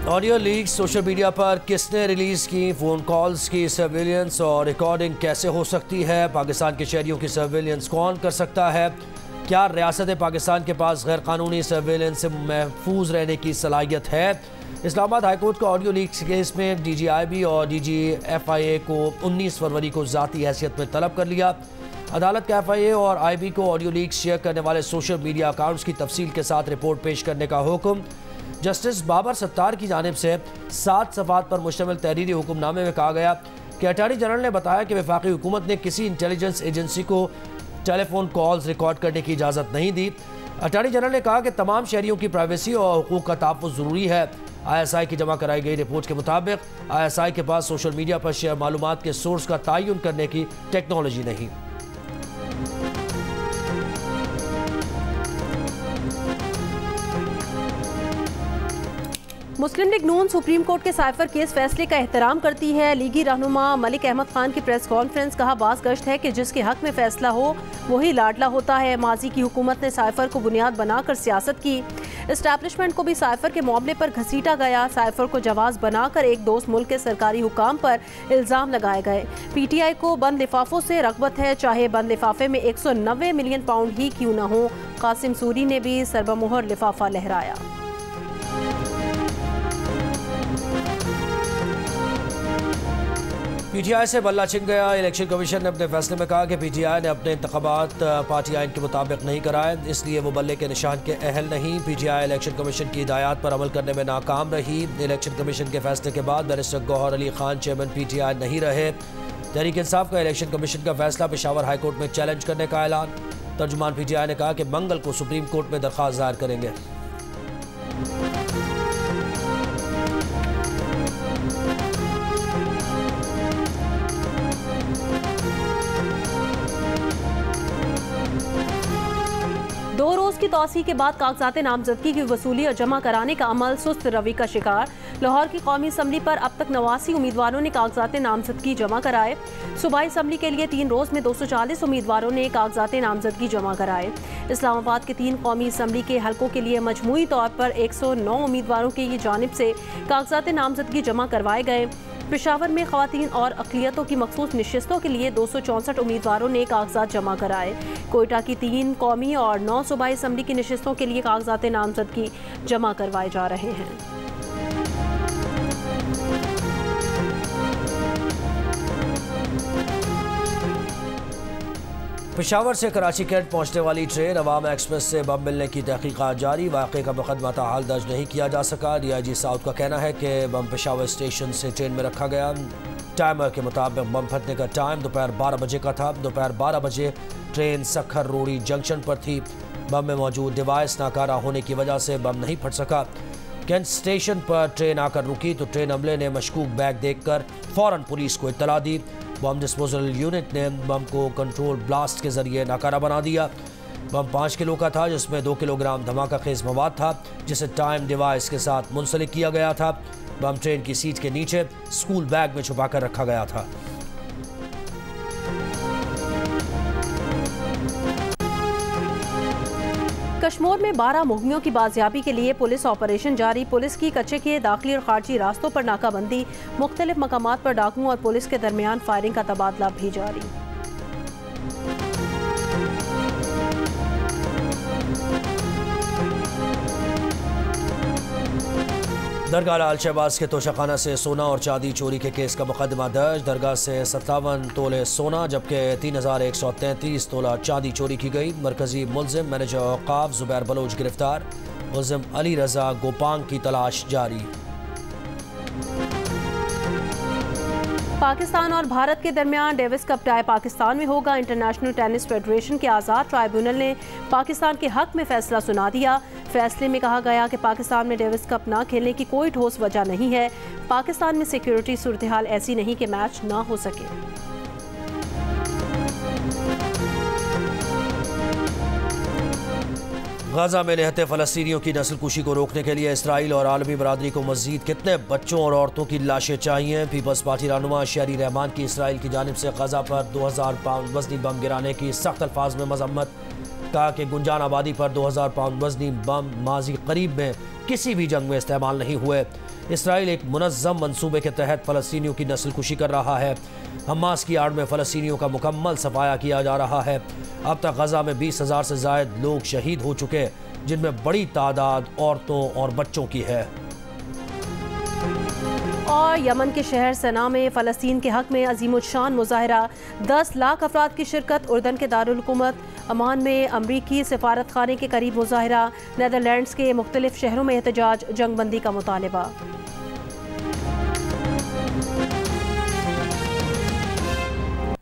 Audio leak social media पर किसने release की, फोन कॉल्स की सर्विलेंस और रिकॉर्डिंग कैसे हो सकती है, पाकिस्तान के शहरियों की सर्विलेंस कौन कर सकता है, क्या रियासत पाकिस्तान के पास गैर कानूनी सर्विलेंस से महफूज रहने की सलाहियत है। इस्लामाबाद हाईकोर्ट का ऑडियो लीक केस में DGIB और DGFIA को 19 फरवरी को ज़ाती हैसियत में तलब कर लिया। अदालत का FIA और IB को ऑडियो लीक शेयर करने वाले सोशल मीडिया अकाउंट्स की तफसील के साथ रिपोर्ट पेश करने का हुक्म। जस्टिस बाबर सत्तार की जानिब से 7 सफ़ात पर मुश्तमिल तहरीरी हुक्मनामे में कहा गया कि अटॉर्नी जनरल ने बताया कि वफाकी हुकूमत ने किसी इंटेलिजेंस एजेंसी को टेलीफोन कॉल्स रिकॉर्ड करने की इजाज़त नहीं दी। अटॉर्नी जनरल ने कहा कि तमाम शहरियों की प्राइवेसी और हुकूक का तहफ़्फ़ुज़ ज़रूरी है। ISI की जमा कराई गई रिपोर्ट के मुताबिक ISI के पास सोशल मीडिया पर शेयर मालूमात के सोर्स का तयन करने की टेक्नोलॉजी नहीं। मुस्लिम लीग नून सुप्रीम कोर्ट के साइफर केस फैसले का एहतराम करती है। लीगी रहनुमा मलिक अहमद खान की प्रेस कॉन्फ्रेंस, कहा बास गश्त है कि जिसके हक में फैसला हो वही लाडला होता है। माजी की हुकूमत ने साइफर को बुनियाद बनाकर सियासत की। इस्टेब्लिशमेंट को भी साइफर के मामले पर घसीटा गया। साइफर को जवाज बनाकर एक दोस्त मुल्क के सरकारी हुकाम पर इल्ज़ाम लगाए गए। PTI को बंद लिफाफों से रगबत है, चाहे बंद लिफाफे में 190 मिलियन पाउंड ही क्यों न हो। कासिम सूरी ने भी सरबमुहर लिफाफा लहराया। PTI से बल्ला छिन गया। इलेक्शन कमीशन ने अपने फैसले में कहा कि PTI ने अपने इंतखाबात पार्टी आइन के मुताबिक नहीं कराए, इसलिए वो बल्ले के निशान के अहल नहीं। PTI इलेक्शन कमीशन की हिदायत पर अमल करने में नाकाम रही। इलेक्शन कमीशन के फैसले के बाद barrister Gauhar Ali Khan chairman PTI नहीं रहे। तहरीक इंसाफ का इलेक्शन कमीशन का फैसला पेशावर हाई कोर्ट में चैलेंज करने का ऐलान। तर्जुमान PTI ने कहा कि मंगल को सुप्रीम कोर्ट में दरख्वास्त दायर करेंगे। दो रोज की तौसी के बाद कागजात नामजदगी की वसूली और जमा कराने का अमल सुस्त रवि का शिकार। लाहौर की कौमी असम्बली पर अब तक 89 उम्मीदवारों ने कागजात नामजदगी जमा कराए। सूबाई असम्बली के लिए 3 रोज में 240 उम्मीदवारों ने कागजात नामजदगी जमा कराए। इस्लामाबाद के 3 कौमी असम्बली के हलकों के लिए मजमूई तौर पर 109 उम्मीदवारों की जानिब से कागजात नामजदगी जमा करवाए गए। पेशावर में ख़वातीन और अक़लियतों की मखसूस नशिस्तों के लिए 264 उम्मीदवारों ने कागजात जमा कराए। कोयटा की 3 कौमी और 9 सूबाई असम्बली की नशिस्तों के लिए कागजात नामजदगी जमा करवाए जा रहे हैं। पेशावर से कराची कैंट पहुंचने वाली ट्रेन अवाम एक्सप्रेस से बम मिलने की तहकीकात जारी। वाक़े का मुकदमा ताहाल दर्ज नहीं किया जा सका। DIG साउथ का कहना है कि बम पेशावर स्टेशन से ट्रेन में रखा गया। टाइमर के मुताबिक बम फटने का टाइम दोपहर 12 बजे का था। दोपहर 12 बजे ट्रेन सखर रोड़ी जंक्शन पर थी। बम में मौजूद डिवाइस नाकारा होने की वजह से बम नहीं फट सका। कैंट स्टेशन पर ट्रेन आकर रुकी तो ट्रेन अमले ने मशकूक बैग देखकर फ़ौरन पुलिस को इत्तला दी। बम डिस्पोजल यूनिट ने बम को कंट्रोल ब्लास्ट के जरिए नाकारा बना दिया। बम 5 किलो का था, जिसमें 2 किलोग्राम धमाका खेज मवाद था, जिसे टाइम डिवाइस के साथ मुंसलिक किया गया था। बम ट्रेन की सीट के नीचे स्कूल बैग में छुपाकर रखा गया था। कश्मीर में 12 मुहिमों की बाजियाबी के लिए पुलिस ऑपरेशन जारी। पुलिस की कच्चे के दाखिली और खारजी रास्तों पर नाकाबंदी। मुख्तलिफ मकामात पर डाकुओं और पुलिस के दरमियान फायरिंग का तबादला भी जारी। दरगाह लाल शहबाज के तोशाखाना से सोना और चांदी चोरी के केस का मुकदमा दर्ज। दरगाह से 57 तोले सोना जबकि 3133 तोला चांदी चोरी की गई। मरकजी मुलजिम मैनेजर औकाफ जुबैर बलोच गिरफ्तार। मुलजिम अली रजा गोपांग की तलाश जारी। पाकिस्तान और भारत के दरमियान डेविस कप टाई पाकिस्तान में होगा। इंटरनेशनल टेनिस फेडरेशन के आज़ाद ट्राइब्यूनल ने पाकिस्तान के हक में फैसला सुना दिया। फैसले में कहा गया कि पाकिस्तान में डेविस कप ना खेलने की कोई ठोस वजह नहीं है। पाकिस्तान में सिक्योरिटी सूरत हाल ऐसी नहीं कि मैच ना हो सके। गाजा में निहत्ते फ़लस्तीनियों की नस्लकुशी को रोकने के लिए इसराइल और आलमी बरादरी को मज़ीद कितने बच्चों और औरतों की लाशें चाहिए। पीपल्स पार्टी रहनुमा शहरी रहमान की इसराइल की जानिब से गाजा पर 2000 पाउंड वजनी बम गिराने की सख्त अल्फाज में मजम्मत। कहा कि गुंजान आबादी पर 2000 पाउंड वजनी बम माजी करीब में किसी भी जंग में इस्तेमाल नहीं हुए। इसराइल एक मुनज़्ज़म मंसूबे के तहत फ़लस्तीनियों की नस्लकुशी कर रहा है। हमास की आड़ में फ़लस्तीनियों का मुकम्मल सफाया किया जा रहा है। अब तक गज़ा में 20,000 से ज़ायद लोग शहीद हो चुके, जिनमें बड़ी तादाद औरतों और बच्चों की है। और यमन के शहर सना में फ़लस्तीन के हक़ में अज़ीमुश्शान मुज़ाहरा, 10 लाख अफराद की शिरकत। उर्दन के दारुल हुकूमत अमान में अमरीकी सफारत खाने के करीब मुज़ाहरा। नेदरलैंड्स के मुख्तलिफ शहरों में एहतजाज, जंगबंदी का मुतालबा।